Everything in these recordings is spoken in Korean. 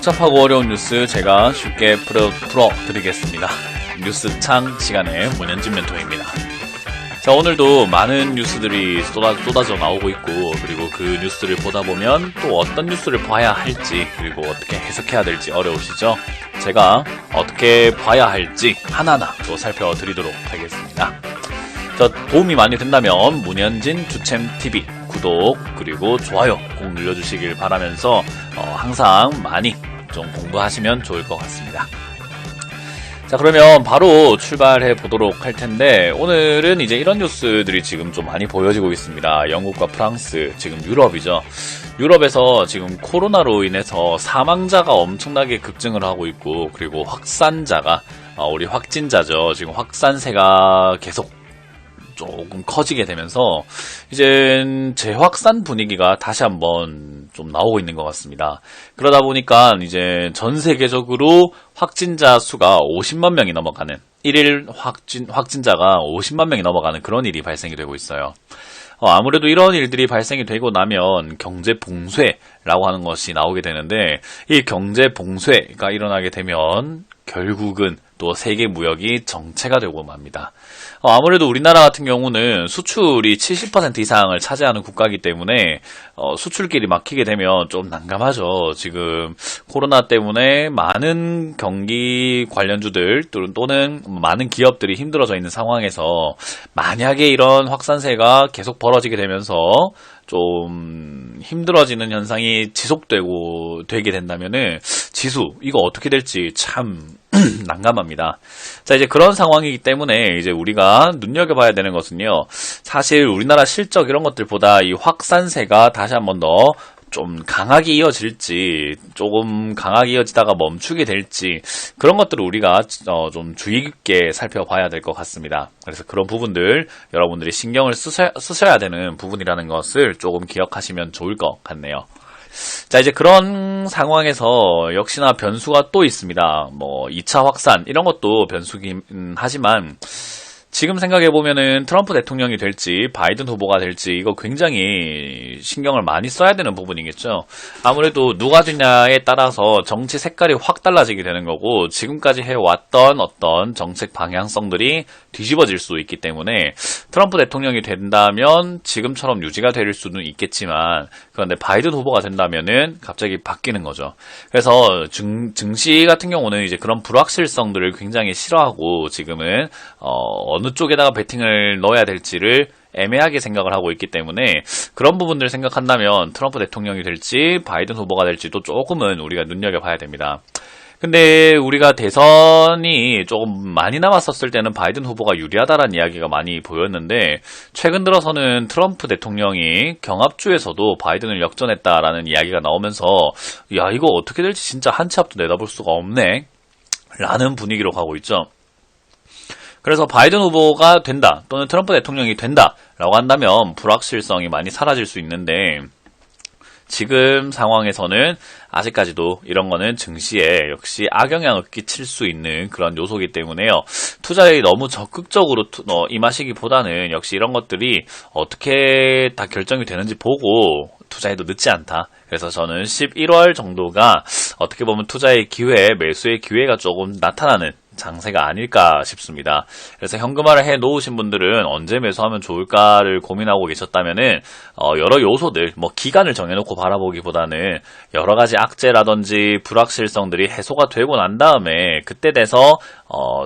복잡하고 어려운 뉴스 제가 쉽게 풀어드리겠습니다. 뉴스창 시간의 문현진 멘토입니다. 자, 오늘도 많은 뉴스들이 쏟아져 나오고 있고, 그리고 그 뉴스를 보다 보면 또 어떤 뉴스를 봐야 할지, 그리고 어떻게 해석해야 될지 어려우시죠? 제가 어떻게 봐야 할지 하나하나 또 살펴드리도록 하겠습니다. 자, 도움이 많이 된다면 문현진 주챔TV 구독 그리고 좋아요 꼭 눌러주시길 바라면서 항상 많이 좀 공부하시면 좋을 것 같습니다. 자, 그러면 바로 출발해 보도록 할 텐데, 오늘은 이제 이런 뉴스들이 지금 좀 많이 보여지고 있습니다. 영국과 프랑스, 지금 유럽이죠. 유럽에서 지금 코로나로 인해서 사망자가 엄청나게 급증을 하고 있고, 그리고 확산자가, 우리 확진자죠. 지금 확산세가 계속 조금 커지게 되면서 이제 재확산 분위기가 다시 한번 좀 나오고 있는 것 같습니다. 그러다 보니까 이제 전 세계적으로 확진자 수가 50만 명이 넘어가는, 1일 확진자가 50만 명이 넘어가는 그런 일이 발생이 되고 있어요. 아무래도 이런 일들이 발생이 되고 나면 경제 봉쇄라고 하는 것이 나오게 되는데, 이 경제 봉쇄가 일어나게 되면 결국은 또 세계 무역이 정체가 되고 맙니다. 아무래도 우리나라 같은 경우는 수출이 70% 이상을 차지하는 국가이기 때문에 수출길이 막히게 되면 좀 난감하죠. 지금 코로나 때문에 많은 경기 관련주들 또는 많은 기업들이 힘들어져 있는 상황에서 만약에 이런 확산세가 계속 벌어지게 되면서 좀 힘들어지는 현상이 되게 된다면은 지수 이거 어떻게 될지 참 난감합니다. 자, 이제 그런 상황이기 때문에 이제 우리가 눈여겨봐야 되는 것은요, 사실 우리나라 실적 이런 것들보다 이 확산세가 다시 한번 더 좀 강하게 이어질지, 조금 강하게 이어지다가 멈추게 될지, 그런 것들을 우리가 좀 주의 깊게 살펴봐야 될 것 같습니다. 그래서 그런 부분들 여러분들이 신경을 쓰셔야 되는 부분이라는 것을 조금 기억하시면 좋을 것 같네요. 자, 이제 그런 상황에서 역시나 변수가 또 있습니다. 뭐 2차 확산 이런 것도 변수긴 하지만, 지금 생각해보면은 트럼프 대통령이 될지 바이든 후보가 될지 이거 굉장히 신경을 많이 써야 되는 부분이겠죠. 아무래도 누가 되냐에 따라서 정치 색깔이 확 달라지게 되는 거고, 지금까지 해왔던 어떤 정책 방향성들이 뒤집어질 수 있기 때문에 트럼프 대통령이 된다면 지금처럼 유지가 될 수는 있겠지만, 그런데 바이든 후보가 된다면은 갑자기 바뀌는 거죠. 그래서 증시 같은 경우는 이제 그런 불확실성들을 굉장히 싫어하고, 지금은 어느 쪽에다가 베팅을 넣어야 될지를 애매하게 생각을 하고 있기 때문에, 그런 부분들을 생각한다면 트럼프 대통령이 될지 바이든 후보가 될지도 조금은 우리가 눈여겨봐야 됩니다. 근데 우리가 대선이 조금 많이 남았었을 때는 바이든 후보가 유리하다라는 이야기가 많이 보였는데, 최근 들어서는 트럼프 대통령이 경합주에서도 바이든을 역전했다라는 이야기가 나오면서, 야, 이거 어떻게 될지 진짜 한 치 앞도 내다볼 수가 없네 라는 분위기로 가고 있죠. 그래서 바이든 후보가 된다, 또는 트럼프 대통령이 된다라고 한다면 불확실성이 많이 사라질 수 있는데, 지금 상황에서는 아직까지도 이런 거는 증시에 역시 악영향을 끼칠 수 있는 그런 요소이기 때문에요. 투자에 너무 적극적으로 임하시기보다는 역시 이런 것들이 어떻게 다 결정이 되는지 보고 투자해도 늦지 않다. 그래서 저는 11월 정도가 어떻게 보면 투자의 기회, 매수의 기회가 조금 나타나는 장세가 아닐까 싶습니다. 그래서 현금화를 해 놓으신 분들은 언제 매수하면 좋을까를 고민하고 계셨다면은 여러 요소들, 뭐 기간을 정해놓고 바라보기보다는 여러 가지 악재라든지 불확실성들이 해소가 되고 난 다음에 그때 돼서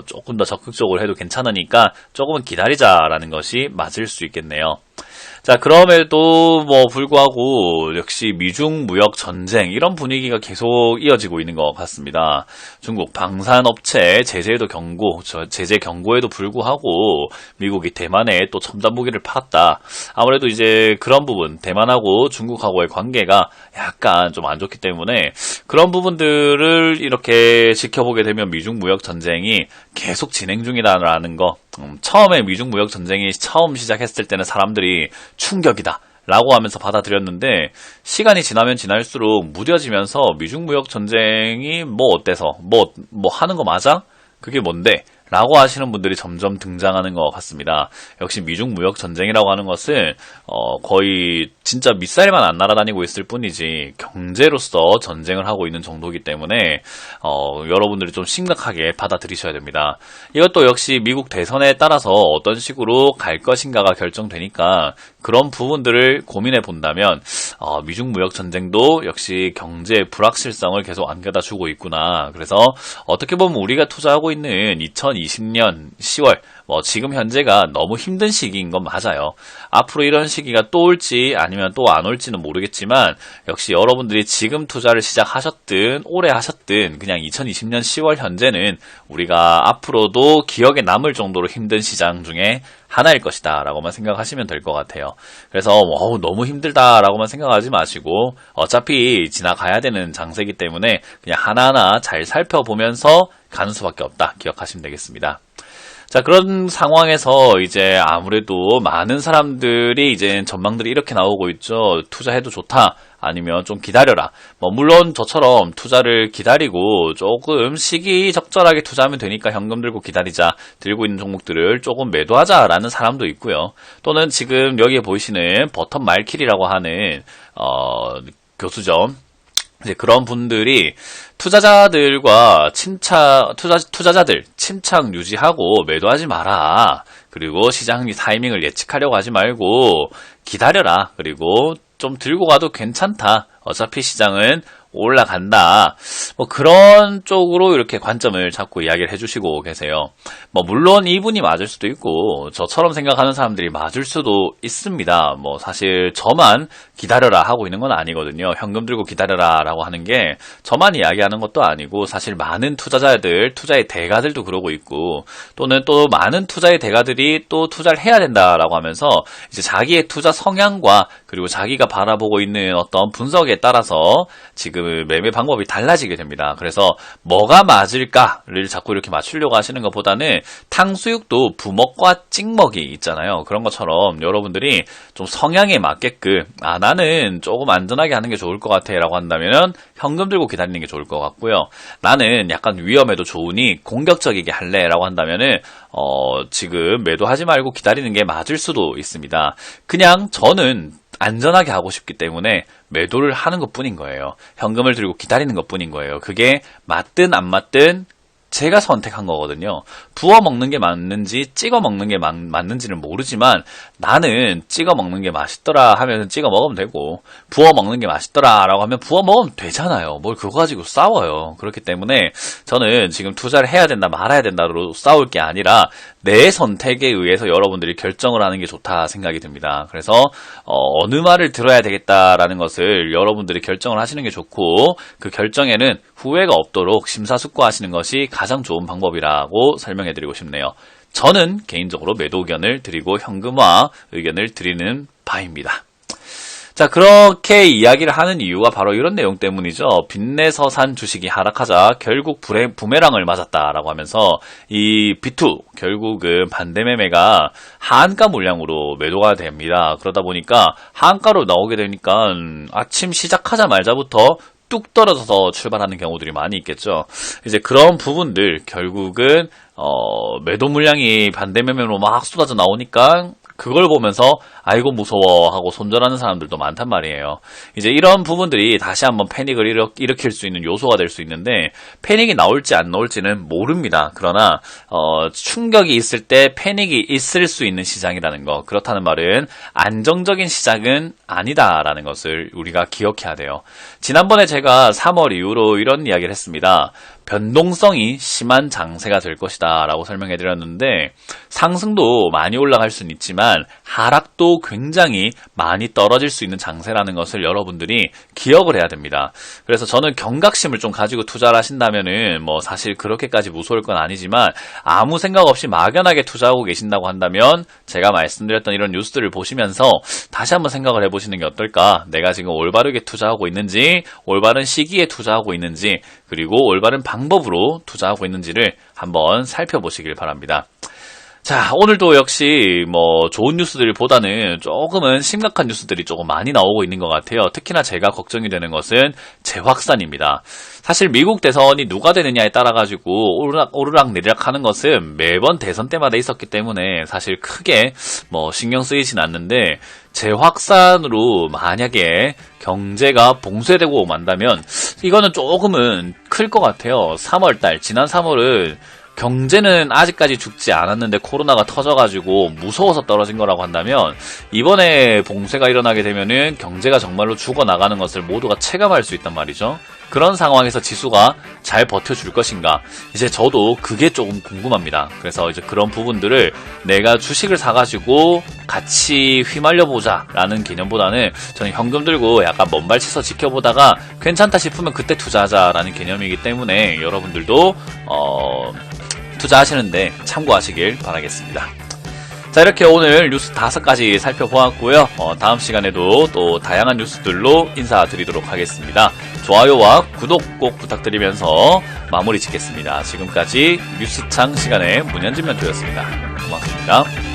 조금 더 적극적으로 해도 괜찮으니까 조금은 기다리자라는 것이 맞을 수 있겠네요. 자, 그럼에도 불구하고 역시 미중 무역 전쟁 이런 분위기가 계속 이어지고 있는 것 같습니다. 중국 방산업체 제재 경고에도 불구하고 미국이 대만에 또 첨단 무기를 팔았다. 아무래도 이제 그런 부분, 대만하고 중국하고의 관계가 약간 좀 안 좋기 때문에 그런 부분들을 이렇게 지켜보게 되면 미중 무역 전쟁이 계속 진행 중이다라는 거, 처음에 미중 무역 전쟁이 처음 시작했을 때는 사람들이 충격이다 라고 하면서 받아들였는데, 시간이 지나면 지날수록 무뎌지면서 미중 무역 전쟁이 뭐 어때서 뭐 하는 거 맞아? 그게 뭔데? 라고 하시는 분들이 점점 등장하는 것 같습니다. 역시 미중 무역 전쟁이라고 하는 것은 거의 진짜 미사일만 안 날아다니고 있을 뿐이지 경제로서 전쟁을 하고 있는 정도이기 때문에 여러분들이 좀 심각하게 받아들이셔야 됩니다. 이것도 역시 미국 대선에 따라서 어떤 식으로 갈 것인가가 결정되니까 그런 부분들을 고민해 본다면 미중 무역 전쟁도 역시 경제의 불확실성을 계속 안겨다 주고 있구나. 그래서 어떻게 보면 우리가 투자하고 있는 2020년 10월 지금 현재가 너무 힘든 시기인 건 맞아요. 앞으로 이런 시기가 또 올지 아니면 또 안 올지는 모르겠지만 역시 여러분들이 지금 투자를 시작하셨든 오래 하셨든 그냥 2020년 10월 현재는 우리가 앞으로도 기억에 남을 정도로 힘든 시장 중에 하나일 것이다 라고만 생각하시면 될 것 같아요. 그래서 너무 힘들다 라고만 생각하지 마시고 어차피 지나가야 되는 장세이기 때문에 그냥 하나하나 잘 살펴보면서 가는 수밖에 없다 기억하시면 되겠습니다. 자, 그런 상황에서 이제 아무래도 많은 사람들이 이제 전망들이 이렇게 나오고 있죠. 투자해도 좋다. 아니면 좀 기다려라. 물론 저처럼 투자를 기다리고 조금 시기적절하게 투자하면 되니까 현금 들고 기다리자. 들고 있는 종목들을 조금 매도하자라는 사람도 있고요. 또는 지금 여기에 보이시는 버텀 말킬이라고 하는 교수죠. 이제 그런 분들이 투자자들과 투자자들 침착 유지하고 매도하지 마라. 그리고 시장 타이밍을 예측하려고 하지 말고 기다려라. 그리고 좀 들고 가도 괜찮다. 어차피 시장은 올라간다. 그런 쪽으로 이렇게 관점을 잡고 이야기를 해주시고 계세요. 물론 이분이 맞을 수도 있고 저처럼 생각하는 사람들이 맞을 수도 있습니다. 사실 저만 기다려라 하고 있는 건 아니거든요. 현금 들고 기다려라 라고 하는 게 저만 이야기하는 것도 아니고 사실 많은 투자자들, 투자의 대가들도 그러고 있고 또는 또 많은 투자의 대가들이 또 투자를 해야 된다라고 하면서 이제 자기의 투자 성향과 그리고 자기가 바라보고 있는 어떤 분석에 따라서 지금 매매 방법이 달라지게 됩니다. 그래서 뭐가 맞을까를 자꾸 이렇게 맞추려고 하시는 것보다는 탕수육도 부먹과 찍먹이 있잖아요. 그런 것처럼 여러분들이 좀 성향에 맞게끔 나는 조금 안전하게 하는 게 좋을 것 같아 라고 한다면 현금 들고 기다리는 게 좋을 것 같고요. 나는 약간 위험해도 좋으니 공격적이게 할래 라고 한다면은 지금 매도하지 말고 기다리는 게 맞을 수도 있습니다. 그냥 저는 안전하게 하고 싶기 때문에 매도를 하는 것 뿐인 거예요. 현금을 들고 기다리는 것 뿐인 거예요. 그게 맞든 안 맞든 제가 선택한 거거든요. 부어 먹는 게 맞는지 찍어 먹는 게 맞는지는 모르지만 나는 찍어 먹는 게 맛있더라 하면 찍어 먹으면 되고 부어 먹는 게 맛있더라 라고 하면 부어 먹으면 되잖아요. 뭘 그거 가지고 싸워요. 그렇기 때문에 저는 지금 투자를 해야 된다 말아야 된다로 싸울 게 아니라 내 선택에 의해서 여러분들이 결정을 하는 게 좋다 생각이 듭니다. 그래서 어느 말을 들어야 되겠다라는 것을 여러분들이 결정을 하시는 게 좋고 그 결정에는 후회가 없도록 심사숙고하시는 것이 가장 좋은 방법이라고 설명해드리고 싶네요. 저는 개인적으로 매도 의견을 드리고 현금화 의견을 드리는 바입니다. 자, 그렇게 이야기를 하는 이유가 바로 이런 내용 때문이죠. 빚내서 산 주식이 하락하자 결국 부메랑을 맞았다라고 하면서 이 B2 결국은 반대 매매가 하한가 물량으로 매도가 됩니다. 그러다 보니까 하한가로 나오게 되니까 아침 시작하자마자부터 뚝 떨어져서 출발하는 경우들이 많이 있겠죠. 이제 그런 부분들 결국은 매도 물량이 반대 매매로 막 쏟아져 나오니까 그걸 보면서 아이고 무서워 하고 손절하는 사람들도 많단 말이에요. 이제 이런 부분들이 다시 한번 패닉을 일으킬 수 있는 요소가 될 수 있는데 패닉이 나올지 안 나올지는 모릅니다. 그러나 충격이 있을 때 패닉이 있을 수 있는 시장이라는 거, 그렇다는 말은 안정적인 시장은 아니다라는 것을 우리가 기억해야 돼요. 지난번에 제가 3월 이후로 이런 이야기를 했습니다. 변동성이 심한 장세가 될 것이다 라고 설명해 드렸는데 상승도 많이 올라갈 수는 있지만 하락도 굉장히 많이 떨어질 수 있는 장세라는 것을 여러분들이 기억을 해야 됩니다. 그래서 저는 경각심을 좀 가지고 투자를 하신다면은 사실 그렇게까지 무서울 건 아니지만 아무 생각 없이 막연하게 투자하고 계신다고 한다면 제가 말씀드렸던 이런 뉴스들을 보시면서 다시 한번 생각을 해보시는 게 어떨까? 내가 지금 올바르게 투자하고 있는지, 올바른 시기에 투자하고 있는지, 그리고 올바른 방법으로 투자하고 있는지를 한번 살펴보시길 바랍니다. 자, 오늘도 역시 뭐 좋은 뉴스들보다는 조금은 심각한 뉴스들이 조금 많이 나오고 있는 것 같아요. 특히나 제가 걱정이 되는 것은 재확산입니다. 사실 미국 대선이 누가 되느냐에 따라 가지고 오르락 내리락 하는 것은 매번 대선 때마다 있었기 때문에 사실 크게 뭐 신경 쓰이진 않는데, 재확산으로 만약에 경제가 봉쇄되고 만다면 이거는 조금은 클 것 같아요. 3월달, 지난 3월은 경제는 아직까지 죽지 않았는데 코로나가 터져가지고 무서워서 떨어진 거라고 한다면, 이번에 봉쇄가 일어나게 되면은 경제가 정말로 죽어나가는 것을 모두가 체감할 수 있단 말이죠. 그런 상황에서 지수가 잘 버텨줄 것인가, 이제 저도 그게 조금 궁금합니다. 그래서 이제 그런 부분들을 내가 주식을 사가지고 같이 휘말려보자 라는 개념보다는 저는 현금 들고 약간 먼발치서 지켜보다가 괜찮다 싶으면 그때 투자하자라는 개념이기 때문에 여러분들도 투자하시는데 참고하시길 바라겠습니다. 자, 이렇게 오늘 뉴스 5가지 살펴보았고요. 다음 시간에도 또 다양한 뉴스들로 인사드리도록 하겠습니다. 좋아요와 구독 꼭 부탁드리면서 마무리 짓겠습니다. 지금까지 뉴스창 시간의 문현진 멘토였습니다. 고맙습니다.